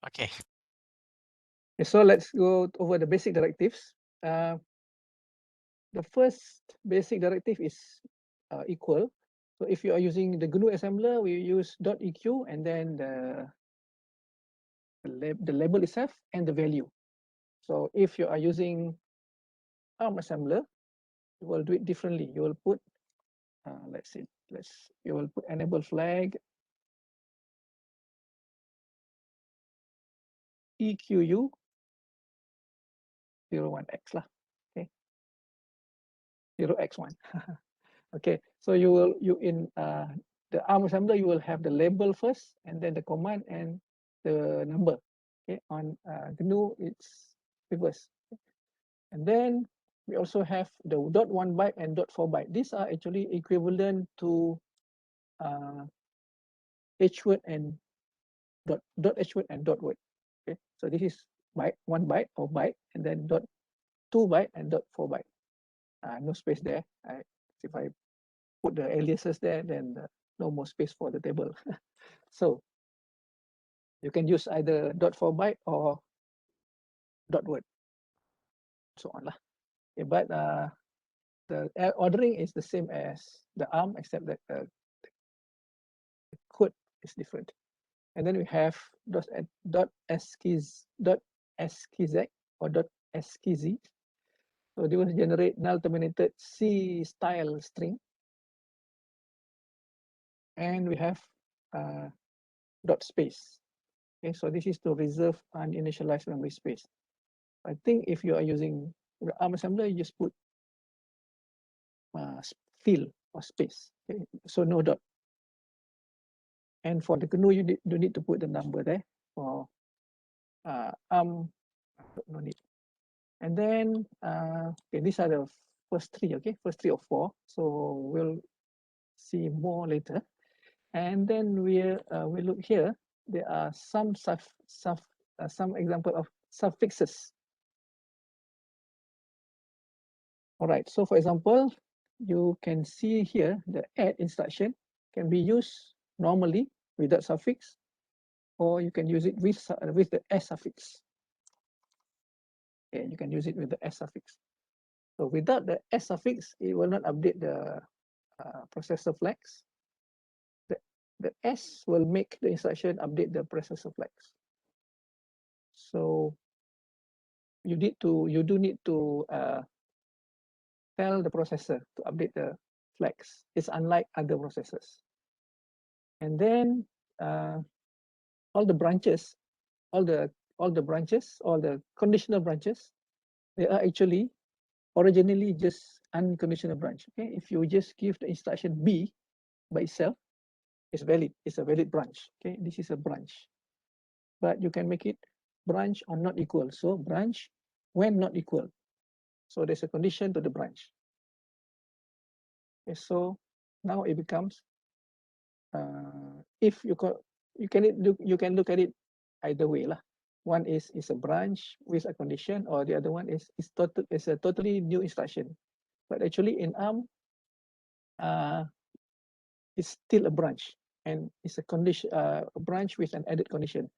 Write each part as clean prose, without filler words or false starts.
Okay. Okay, so let's go over the basic directives. The first basic directive is equal. So if you are using the GNU assembler, we use .eq and then the label itself and the value. So if you are using ARM assembler, you will do it differently. You will put, you will put enable flag EQU 01X lah. Okay, 0x1. Okay, so you in the ARM assembler, you will have the label first and then the command and the number. Okay, on GNU it's reverse. And then we also have the .1 byte and .4 byte. These are actually equivalent to H word and .h word and .word. Okay, so this is byte, 1 byte or byte, and then .2 byte and .4 byte. No space there. If I put the aliases there, then no more space for the table. So you can use either .4 byte or .word, so on lah. Okay, but the ordering is the same as the ARM, except that the code is different. And then we have .skz or .skz. So they will generate null terminated C style string. And we have dot space. Okay, so this is to reserve uninitialized memory space. I think if you are using the ARM assembler, you just put fill or space. Okay, so no dot. And for the GNU, you do need to put the number there. For ARM, no need. And then okay, these are the first three. Okay, first three or four. So we'll see more later. And then we look here. There are some example of suffixes. All right. So for example, you can see here the add instruction can be used normally without suffix, or you can use it with the s suffix. Okay, you can use it with the s suffix. So without the s suffix, it will not update the processor flags. The s will make the instruction update the processor flags. So you do need to tell the processor to update the flags. It's unlike other processors. And then all the branches, all the conditional branches, they are actually originally just unconditional branch. Okay, if you just give the instruction B by itself, it's valid. It's a valid branch. Okay, this is a branch, but you can make it branch or not equal. So branch when not equal. So there's a condition to the branch. Okay, so now it becomes if you can look at it either way lah. One is a branch with a condition, or the other one is a totally new instruction. But actually in ARM, it's still a branch, and it's a condition, a branch with an added condition.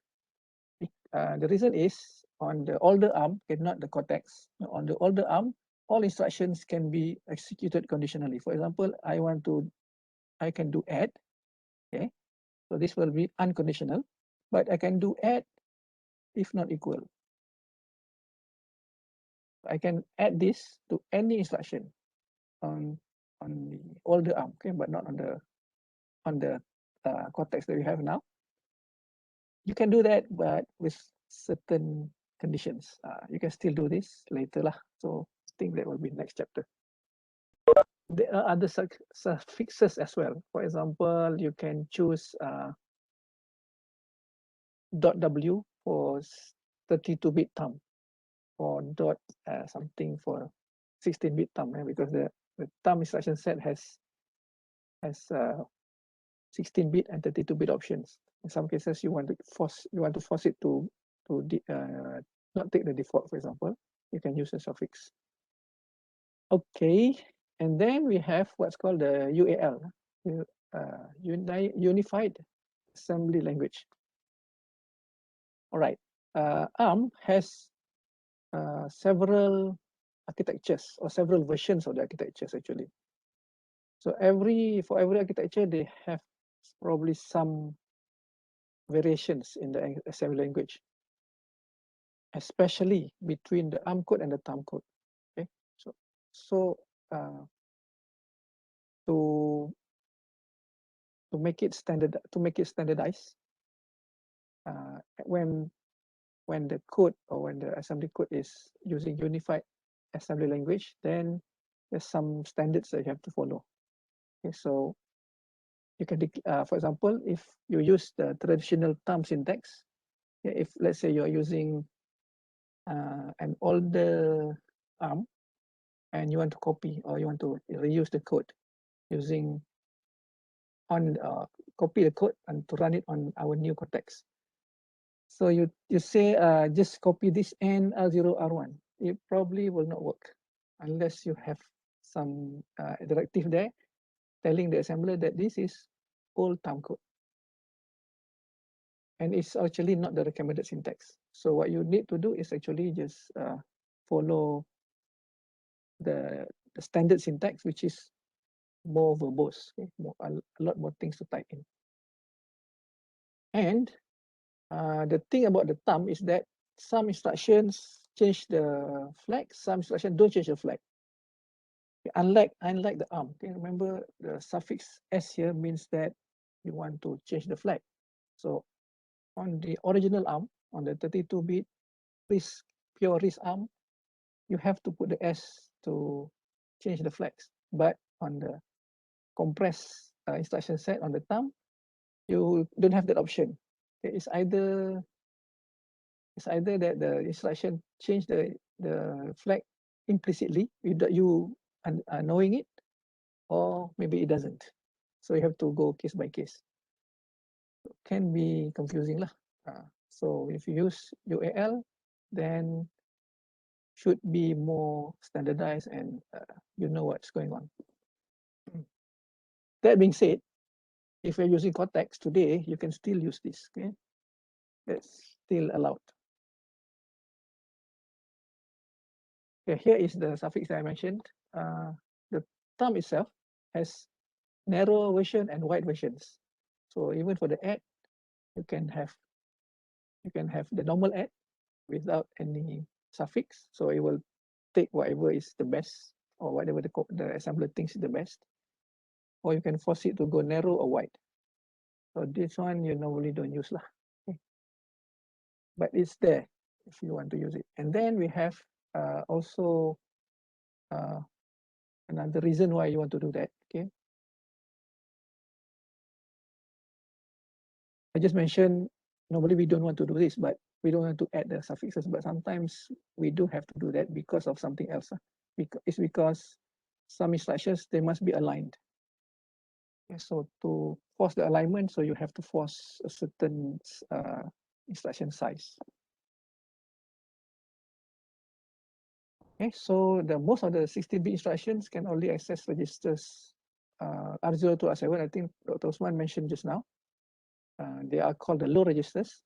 The reason is on the older ARM, okay, not the Cortex. On the older ARM, all instructions can be executed conditionally. For example, I can do add. Okay, so this will be unconditional, but I can do add if not equal. I can add this to any instruction on the older ARM, okay, but not on the Cortex that we have now. You can do that, but with certain conditions. You can still do this later lah. So I think that will be next chapter. There are other suffixes as well. For example, you can choose .w for 32-bit thumb, or something for 16-bit thumb, because the thumb instruction set has 16-bit and 32-bit options. In some cases, you want to force it to not take the default, for example. You can use a suffix. Okay, and then we have what's called the UAL, Unified Assembly Language. All right. ARM has several architectures or several versions of the architectures actually. So for every architecture, they have probably some variations in the assembly language, especially between the ARM code and the TARM code. Okay, so to make it standardized, when the code or when the assembly code is using unified assembly language, then there's some standards that you have to follow. Okay, so you can, for example, if you use the traditional TARM syntax, if let's say you're using an older ARM and you want to copy or you want to reuse the code using copy the code and to run it on our new Cortex. So you say just copy this N R0 R1. It probably will not work unless you have some directive there telling the assembler that this is old TARM code. And it's actually not the recommended syntax. So what you need to do is actually just follow the standard syntax, which is more verbose, okay? A lot more things to type in. And the thing about the TARM is that some instructions change the flag, some instructions don't change the flag. Okay, unlike the ARM, okay, remember the suffix S here means that you want to change the flag. So on the original ARM, on the 32-bit pure RISC ARM, you have to put the S to change the flags. But on the compressed instruction set on the TARM, you don't have that option. Okay, it's either that the instruction change the flag implicitly without you knowing it, or maybe it doesn't. So you have to go case by case. It can be confusing lah. So if you use UAL, then should be more standardized and you know what's going on. That being said, if you're using Cortex today, you can still use this. Okay, that's still allowed. Okay, here is the suffix that I mentioned. The TARM itself has narrow version and wide versions. So even for the add, you can have the normal add without any suffix. So it will take whatever is the best or whatever the assembler thinks is the best. Or you can force it to go narrow or wide. So this one you normally don't use lah. Okay. But it's there if you want to use it. And then we have also another reason why you want to do that. Okay. I just mentioned normally we don't want to do this, but we don't want to add the suffixes. But sometimes we do have to do that because of something else. It's because some instructions, they must be aligned. Okay, so to force the alignment, so you have to force a certain instruction size. Okay, so most of the 16-bit instructions can only access registers R0 to R7. I think Dr. Osman mentioned just now. They are called the low registers.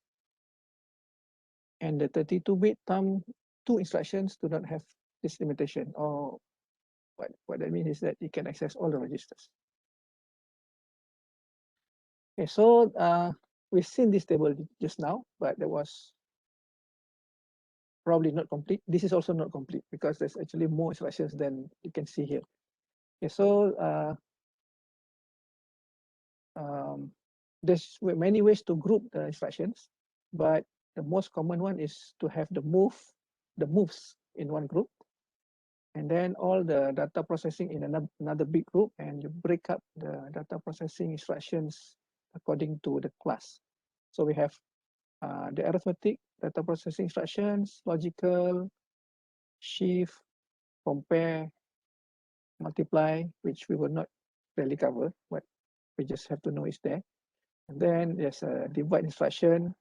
And the 32-bit TARM 2 instructions do not have this limitation. Or what that means is that you can access all the registers. Okay, so we've seen this table just now, but that was probably not complete. This is also not complete because there's actually more instructions than you can see here. Okay, so there's many ways to group the instructions, but the most common one is to have the moves in one group, and then all the data processing in another big group, and you break up the data processing instructions according to the class. So we have the arithmetic data processing instructions, logical, shift, compare, multiply, which we will not really cover, but we just have to know it's there. And then there's a divide instruction,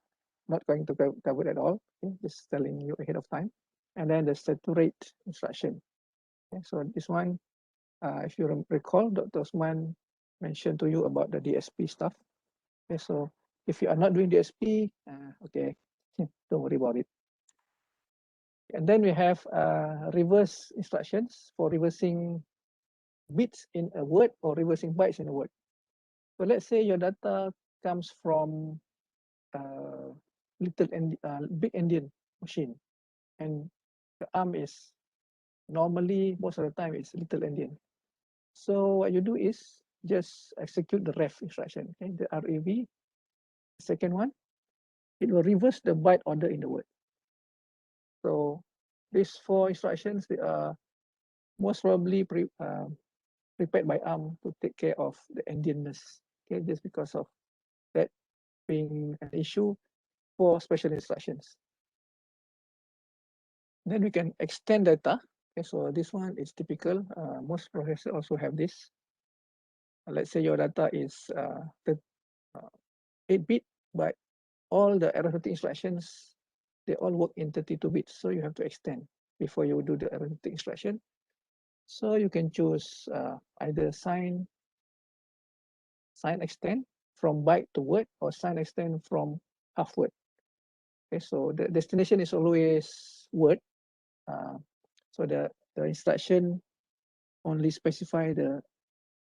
not going to cover it at all, okay? Just telling you ahead of time. And then the saturate instruction. Okay? So this one, if you recall, Dr. Osman mentioned to you about the DSP stuff. Okay, so if you are not doing DSP, okay, don't worry about it. And then we have reverse instructions for reversing bits in a word or reversing bytes in a word. So let's say your data comes from big endian machine, and the ARM is normally most of the time it's little endian. So what you do is just execute the ref instruction, okay, the REV. Second one, it will reverse the byte order in the word. So these 4 instructions, they are most probably prepared by ARM to take care of the endianness, okay, just because of that being an issue for special instructions. Then we can extend data. Okay, so this one is typical. Most processors also have this. Let's say your data is 8-bit, but all the arithmetic instructions, they all work in 32 bits. So you have to extend before you do the arithmetic instruction. So you can choose either sign extend from byte to word, or sign extend from half word. Okay, so the destination is always word. So the instruction only specify the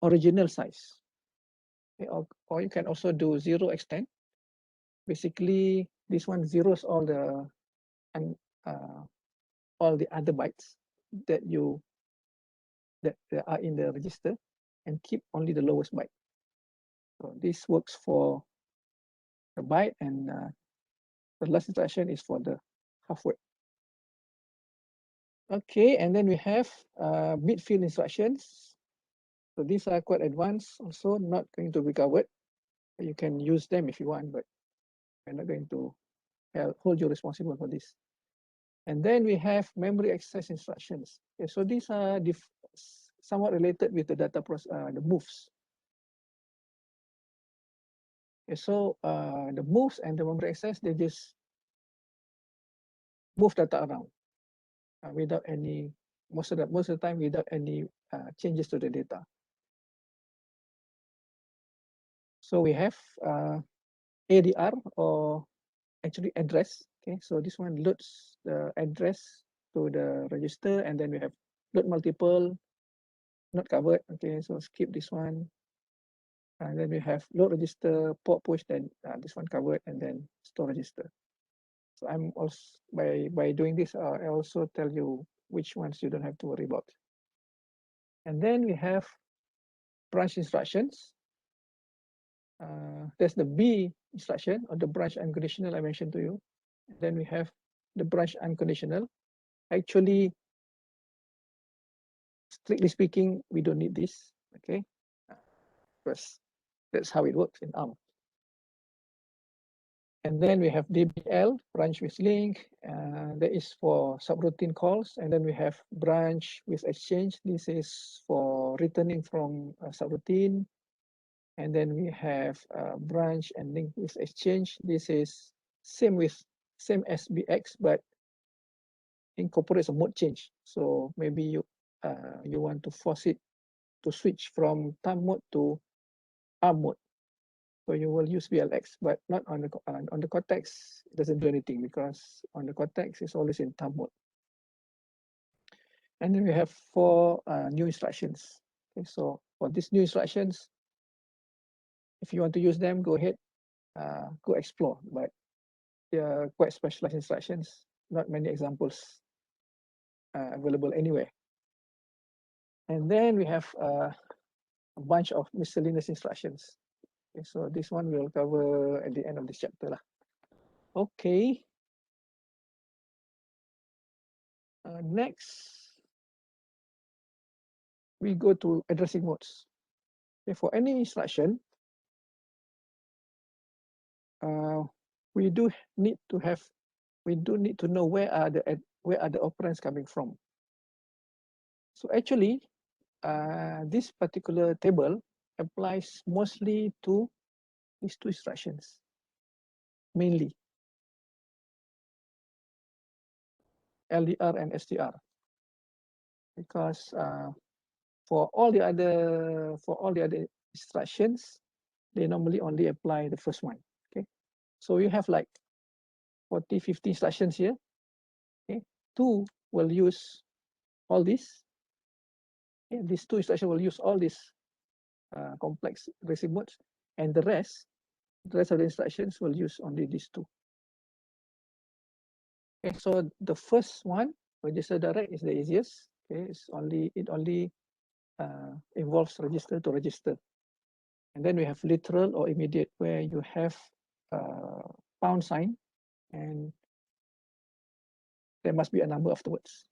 original size. Okay, or you can also do 0 extend. Basically, this one zeros all the other bytes that are in the register, and keep only the lowest byte. So this works for the byte, and the last instruction is for the half word. Okay, and then we have bit field instructions. So these are quite advanced, also not going to be covered. You can use them if you want, but we're not going to hold you responsible for this. And then we have memory access instructions. Okay, so these are somewhat related with the data process, the moves. Okay, so the moves and the memory access, they just move data around without any, most of the time without any changes to the data. So we have ADR, or actually address. Okay, so this one loads the address to the register, and then we have load multiple, not covered. Okay, so skip this one. And then we have load register, port push, then this one covered, and then store register. So I'm also, by doing this, I also tell you which ones you don't have to worry about. And then we have branch instructions. There's the B instruction, or the branch unconditional I mentioned to you. And then we have the branch unconditional. Actually, strictly speaking, we don't need this, okay? Because that's how it works in ARM. And then we have DBL, branch with link. That is for subroutine calls. And then we have branch with exchange. This is for returning from a subroutine. And then we have branch and link with exchange. This is same as BX, but incorporates a mode change. So maybe you want to force it to switch from thumb mode to ARM mode. So you will use BLX, but not on the Cortex. It doesn't do anything, because on the Cortex it's always in thumb mode. And then we have 4 new instructions. Okay, so for these new instructions, if you want to use them, go ahead, go explore. But they are quite specialized instructions. Not many examples available anywhere. And then we have a bunch of miscellaneous instructions. Okay, so this one we'll cover at the end of this chapter lah. Okay. Next, we go to addressing modes. Okay, for any instruction, we do need to know where are the operands coming from. So actually, this particular table applies mostly to these 2 instructions, mainly LDR and SDR, because for all the other instructions, they normally only apply the first one. Okay, so you have like 40, 50 instructions here. Okay, 2 will use all this. Okay, these 2 instructions will use all these complex racing modes, and the rest of the instructions will use only these 2. Okay, so the first one, register direct, is the easiest. Okay, it only involves register to register. And then we have literal or immediate, where you have pound sign and there must be a number afterwards.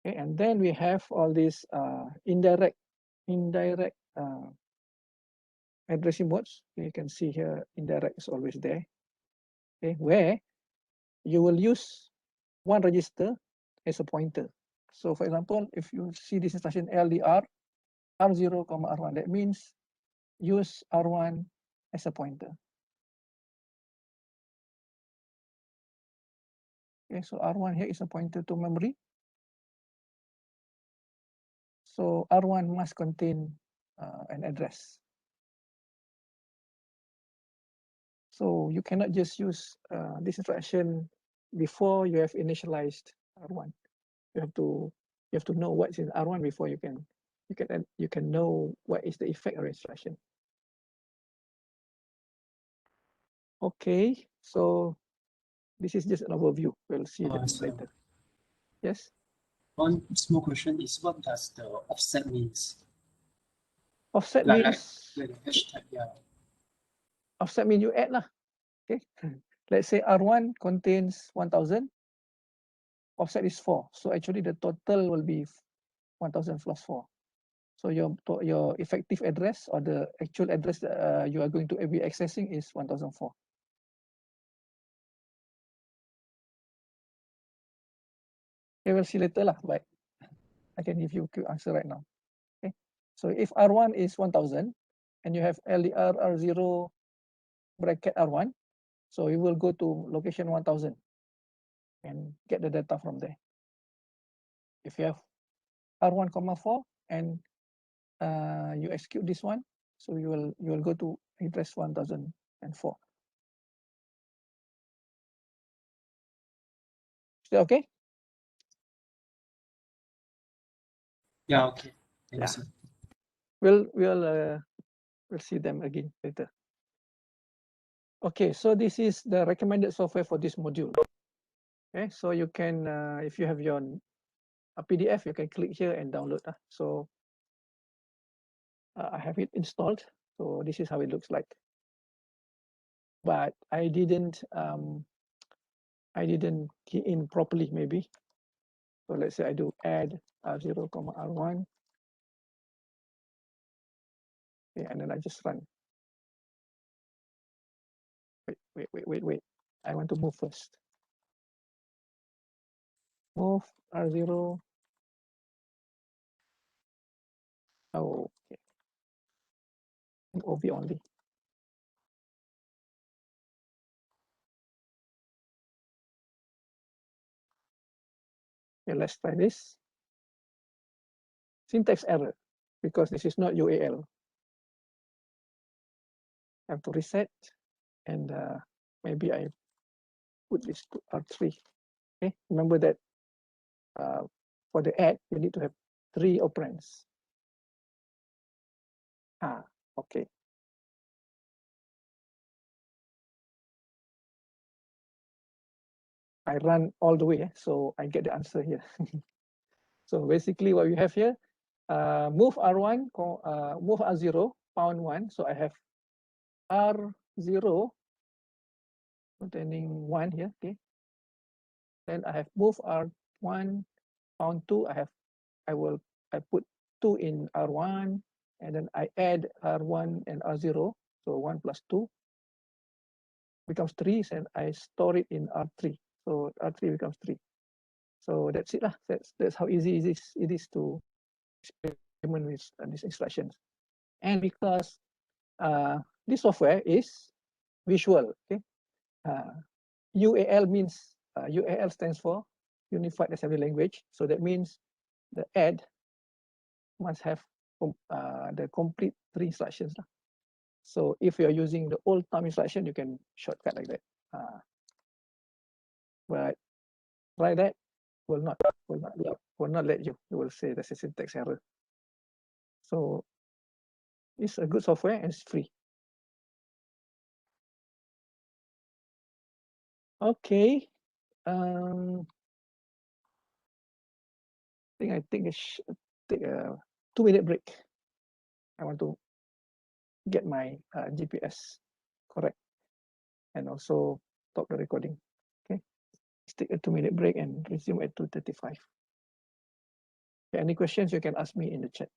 Okay, and then we have all these indirect addressing modes. You can see here indirect is always there. Okay, where you will use one register as a pointer. So for example, if you see this instruction LDR R0, R1, that means use R1 as a pointer. Okay, so R1 here is a pointer to memory. So R1 must contain an address. So you cannot just use this instruction before you have initialized R1. You have to know what's in R1 before you can know what is the effect of instruction. Okay, so this is just an overview. We'll see that later. Yes. One small question is, what does the offset means? Offset means like hashtag, yeah. Offset means you add lah. Okay. Let's say R1 contains 1000. Offset is 4. So actually the total will be 1000 plus 4. So your effective address or the actual address that you are going to be accessing is 1004. Okay, we'll see later lah, but I can give you a quick answer right now. Okay. So if R1 is 1000 and you have LDR R0 bracket R1, so you will go to location 1000 and get the data from there. If you have R1, 4 and you execute this one, so you will go to address 1004. Is that okay? Yeah, okay. Thank Yeah. you, sir. We'll see them again later. Okay, so this is the recommended software for this module. Okay, so you can, if you have your PDF, you can click here and download. So I have it installed. So this is how it looks like. But I didn't key in properly, maybe. So let's say I do add R0, R1. Okay, and then I just run. Wait. I want to move first. Move R0. Oh, okay. And OV only. Okay, let's try this. Syntax error, because this is not UAL. I have to reset, and maybe I put this to R3. Okay, remember that for the add, you need to have 3 operands. Okay. I run all the way, so I get the answer here. So basically what we have here, move R1, move R0, pound 1. So I have R0 containing 1 here, okay. Then I have move R1, pound 2. I put 2 in R1, and then I add R1 and R0. So 1 plus 2 becomes 3, and I store it in R3. So R3 becomes 3. So that's it lah. That's how easy it is to experiment with these instructions. And because this software is visual, okay. UAL means UAL stands for Unified Assembly Language. So that means the add must have the complete 3 instructions. So if you're using the old thumb instruction, you can shortcut like that. But try that will not let you. It will say there's a syntax error. So it's a good software and it's free. Okay. I think I take a 2-minute break. I want to get my GPS correct and also stop the recording. Okay. Let's take a 2-minute break and resume at 2:35. Any questions you can ask me in the chat.